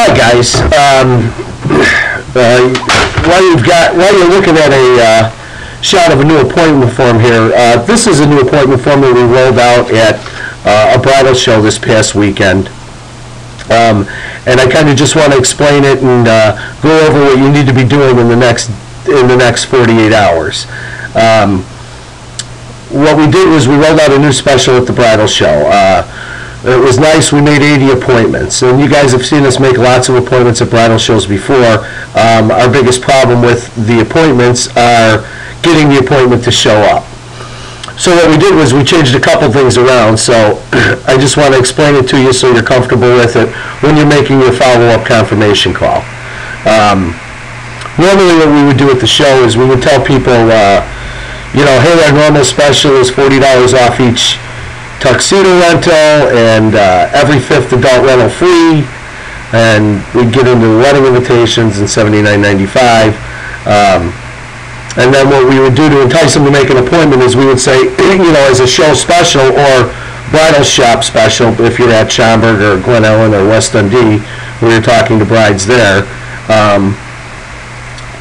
Hi guys. While you're looking at a shot of a new appointment form here, this is a new appointment form that we rolled out at a bridal show this past weekend. And I kind of just want to explain it and go over what you need to be doing in the next 48 hours. What we did was we rolled out a new special at the bridal show. It was nice. We made 80 appointments, and you guys have seen us make lots of appointments at bridal shows before. Our biggest problem with the appointments are getting the appointment to show up. So what we did was we changed a couple things around, so I just want to explain it to you so you're comfortable with it when you're making your follow-up confirmation call. Normally what we would do at the show is we would tell people, hey, our normal special is $40 off each tuxedo rental, and every fifth adult rental free, and we'd get into wedding invitations and $79.95. And then what we would do to entice them to make an appointment is we would say, as a show special or bridal shop special, if you're at Schaumburg or Glen Ellen or West Dundee, where you're talking to brides there,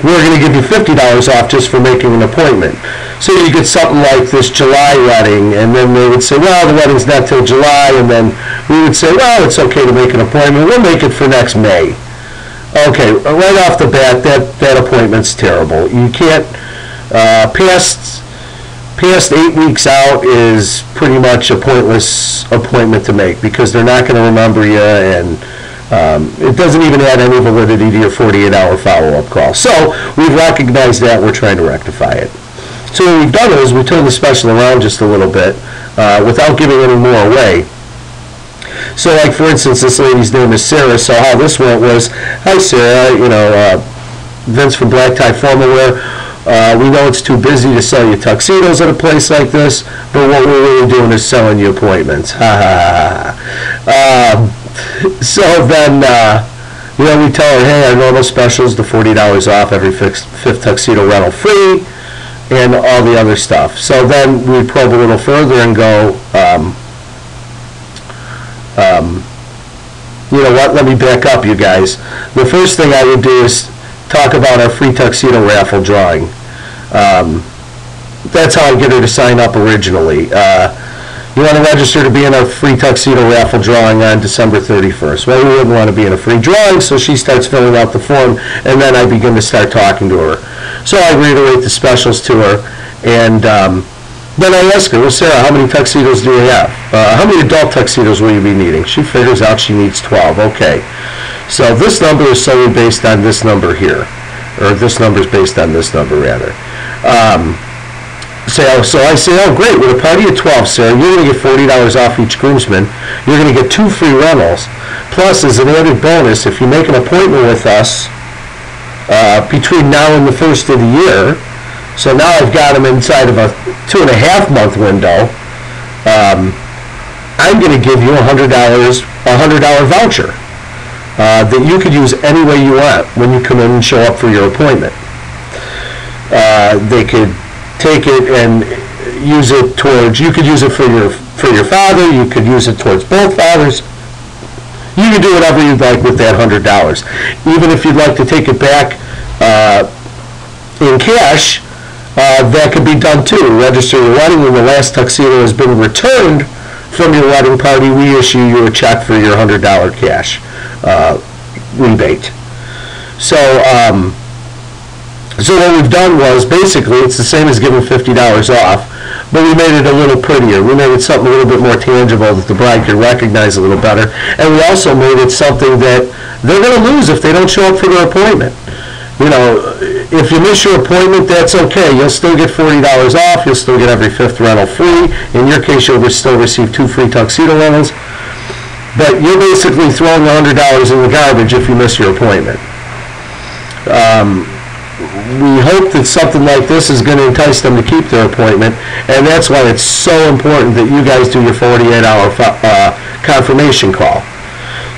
we're going to give you $50 off just for making an appointment. So you get something like this July wedding, and then they would say, well, the wedding's not till July, and then we would say, well, it's okay to make an appointment. We'll make it for next May. Okay, right off the bat, that appointment's terrible. You can't, past 8 weeks out is pretty much a pointless appointment to make because they're not going to remember you, and it doesn't even add any validity to your 48-hour follow-up call. So we've recognized that. We're trying to rectify it. So what we've done is we turned the special around just a little bit without giving any more away. So like, for instance, this lady's name is Sarah. So how this went was, hi Sarah, Vince from Black Tie Formal Wear. We know it's too busy to sell you tuxedos at a place like this, but what we're really doing is selling you appointments. Ha ha ha. So then, we tell her, hey, our normal special is the $40 off every fifth tuxedo rental free, and all the other stuff. So then we probe a little further and go, let me back up, you guys. The first thing I would do is talk about our free tuxedo raffle drawing. That's how I get her to sign up originally. You want to register to be in our free tuxedo raffle drawing on December 31st. Well, we wouldn't want to be in a free drawing, so she starts filling out the form, and then I begin to start talking to her. So I reiterate the specials to her, and then I ask her, well, Sarah, how many tuxedos do you have? How many adult tuxedos will you be needing? She figures out she needs 12. Okay. So this number is solely based on this number here, or this number is based on this number, rather. So I say, oh, great, with a party of 12, Sarah, you're going to get $40 off each groomsman. You're going to get 2 free rentals. Plus, as an added bonus, if you make an appointment with us between now and the first of the year, so now I've got them inside of a 2.5-month window, I'm going to give you a $100 voucher that you could use any way you want when you come in and show up for your appointment. They could take it and use it towards, you could use it for your father, you could use it towards both fathers. You can do whatever you'd like with that $100. Even if you'd like to take it back in cash, that could be done too. Register your wedding when the last tuxedo has been returned from your wedding party. We issue you a check for your $100 cash rebate. So what we've done was, basically, it's the same as giving $50 off, but we made it a little prettier. We made it something a little bit more tangible that the bride could recognize a little better, and we also made it something that they're going to lose if they don't show up for their appointment. If you miss your appointment, that's okay. You'll still get $40 off. You'll still get every fifth rental free. In your case, you'll still receive 2 free tuxedo rentals, but you're basically throwing $100 in the garbage if you miss your appointment. We hope that something like this is going to entice them to keep their appointment, and that's why it's so important that you guys do your 48-hour confirmation call.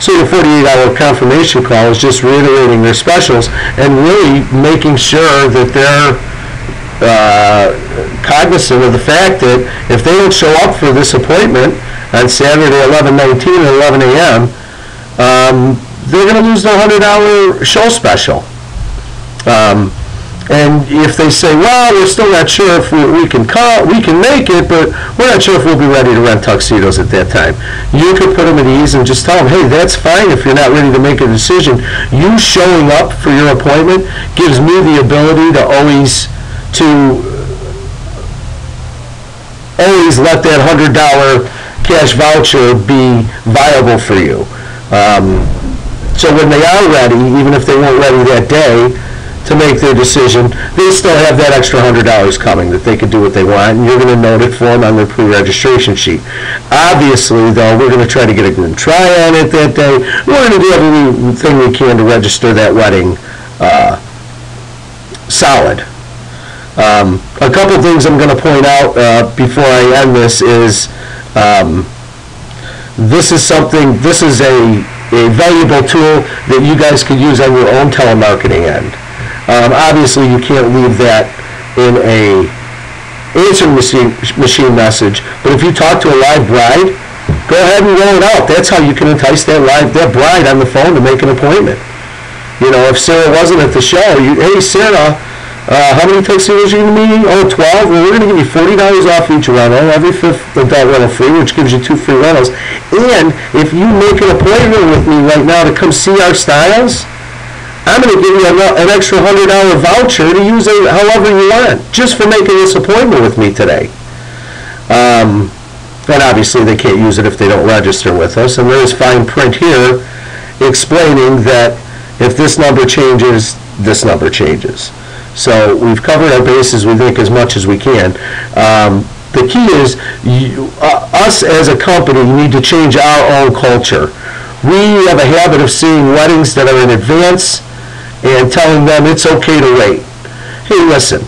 So your 48-hour confirmation call is just reiterating their specials and really making sure that they're cognizant of the fact that if they don't show up for this appointment on Saturday 11/19 at 11 a.m., they're going to lose their $100 show special. And if they say, well, we're still not sure if we can make it, but we're not sure if we'll be ready to rent tuxedos at that time. You could put them at ease and just tell them, hey, that's fine if you're not ready to make a decision. You showing up for your appointment gives me the ability to always let that $100 cash voucher be viable for you. So when they are ready, even if they weren't ready that day to make their decision, they still have that extra $100 coming that they could do what they want, and you're going to note it for them on their pre-registration sheet. Obviously, though, we're going to try to get a group try on it that day. We're going to do everything we can to register that wedding solid. A couple things I'm going to point out before I end this is this is a valuable tool that you guys could use on your own telemarketing end. Obviously, you can't leave that in a answering machine message, but if you talk to a live bride, go ahead and roll it out. That's how you can entice that bride on the phone to make an appointment. You know, if Sarah wasn't at the show, hey, Sarah, how many tuxedos are you going to be? Oh, 12? Well, we're going to give you $40 off each rental, every 5th adult rental free, which gives you 2 free rentals. And if you make an appointment with me right now to come see our styles, I'm going to give you an extra $100 voucher to use it however you want, just for making this appointment with me today. And obviously they can't use it if they don't register with us. And there is fine print here explaining that if this number changes, this number changes. So we've covered our bases, we think, as much as we can. The key is us as a company need to change our own culture. We have a habit of seeing weddings that are in advance and telling them it's okay to wait. Hey, listen,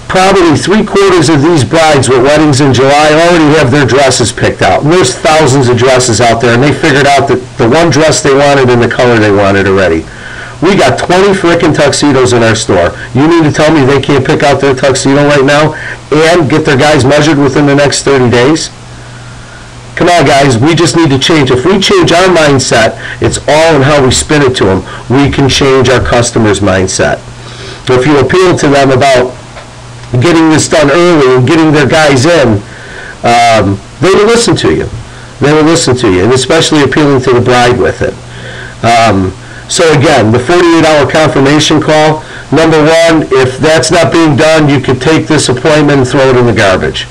probably 3/4 of these brides with weddings in July already have their dresses picked out. And there's thousands of dresses out there, and they figured out that the one dress they wanted in the color they wanted already. We got 20 frickin' tuxedos in our store. You mean to tell me they can't pick out their tuxedo right now and get their guys measured within the next 30 days? Come on, guys, we just need to change. If we change our mindset, it's all in how we spin it to them. We can change our customers' mindset. If you appeal to them about getting this done early and getting their guys in, they will listen to you. They will listen to you, and especially appealing to the bride with it. So again, the 48-hour confirmation call, number one, if that's not being done, you could take this appointment and throw it in the garbage.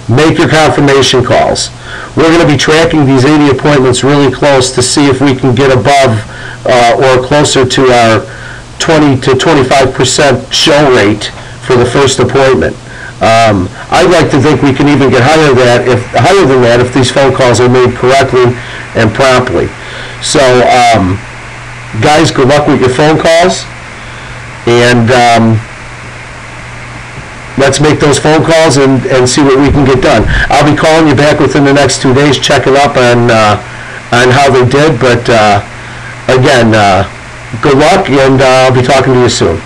Make your confirmation calls. We're going to be tracking these 80 appointments really close to see if we can get above or closer to our 20 to 25% show rate for the first appointment. I'd like to think we can even get higher than that if these phone calls are made correctly and promptly. So, guys, good luck with your phone calls, and let's make those phone calls and see what we can get done. I'll be calling you back within the next 2 days, checking up on how they did. But again, good luck, and I'll be talking to you soon.